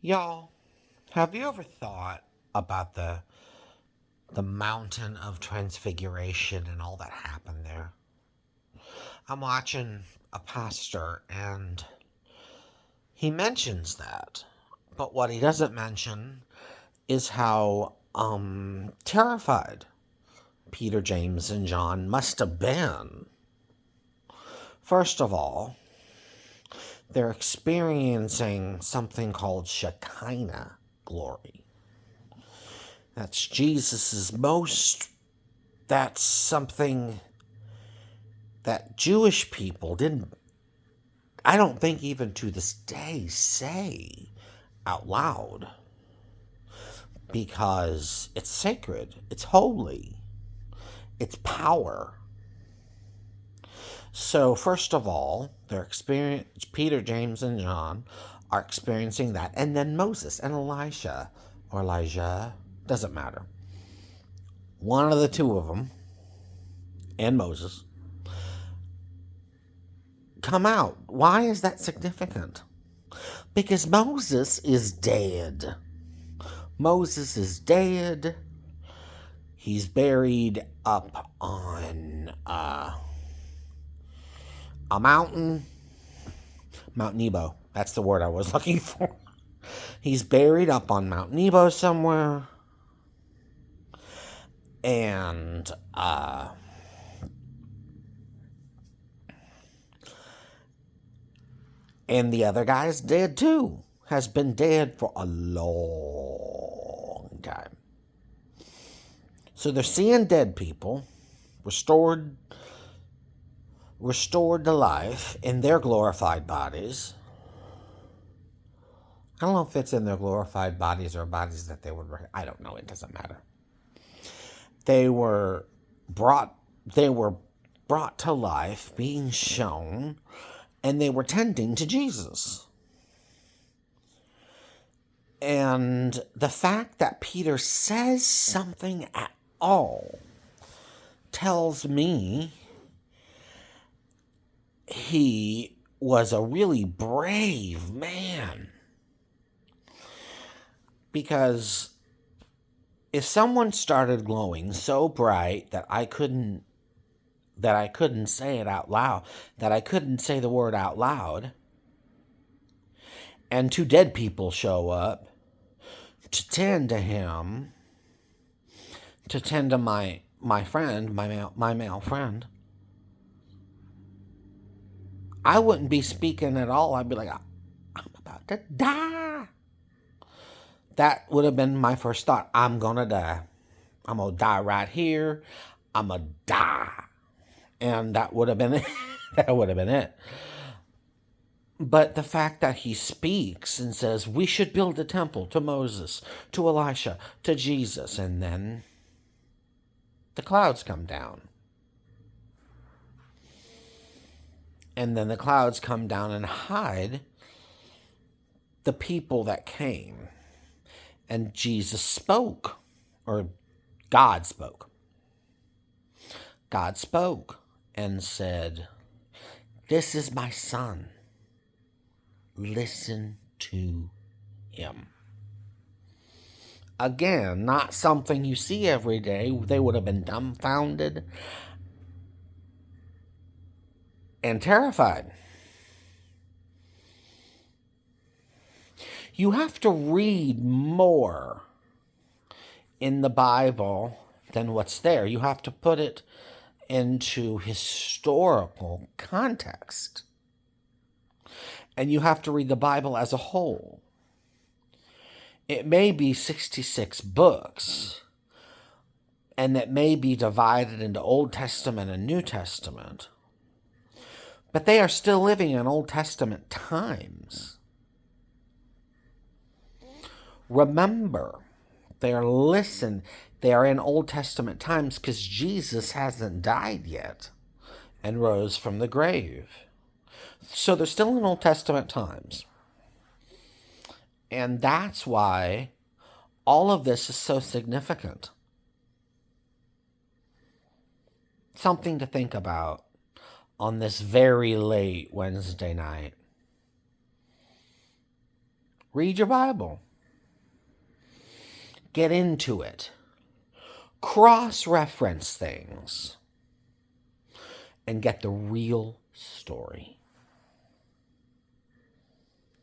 Y'all, have you ever thought about the mountain of transfiguration and all that happened there? I'm watching a pastor and he mentions that. But what he doesn't mention is how terrified Peter, James, and John must have been. First of all, they're experiencing something called Shekinah glory. That's Jesus's most. That's something that Jewish people didn't, I don't think even to this day, say out loud because it's sacred, it's holy, it's power. So, first of all, Peter, James, and John are experiencing that. And then Moses and Elisha, or Elijah, doesn't matter. One of the two of them, and Moses, come out. Why is that significant? Because Moses is dead. Moses is dead. He's buried up on a mountain. Mount Nebo. That's the word I was looking for. He's buried up on Mount Nebo somewhere. And the other guy's dead too. Has been dead for a long time. So they're seeing dead people restored to life in their glorified bodies. I don't know if it's in their glorified bodies or bodies that they would. I don't know. It doesn't matter. They were brought to life, being shown, and they were tending to Jesus. And the fact that Peter says something at all tells me he was a really brave man. Because if someone started glowing so bright that I couldn't say it out loud, that I couldn't say the word out loud, and two dead people show up to tend to him, to tend to my friend, my male friend, I wouldn't be speaking at all. I'd be like, I'm about to die. That would have been my first thought. I'm gonna die. I'm gonna die right here. I'm gonna die. And that would have been it. That would have been it. But the fact that he speaks and says, we should build a temple to Moses, to Elisha, to Jesus, and then the clouds come down. And then the clouds come down and hide the people that came. And Jesus spoke, or God spoke. God spoke and said, this is my son. Listen to him. Again, not something you see every day. They would have been dumbfounded and terrified. You have to read more in the Bible than what's there. You have to put it into historical context. And you have to read the Bible as a whole. It may be 66 books, and it may be divided into Old Testament and New Testament, but they are still living in Old Testament times. Remember, they are in Old Testament times because Jesus hasn't died yet and rose from the grave. So they're still in Old Testament times. And that's why all of this is so significant. Something to think about on this very late Wednesday night. Read your Bible. Get into it. Cross-reference things. And get the real story.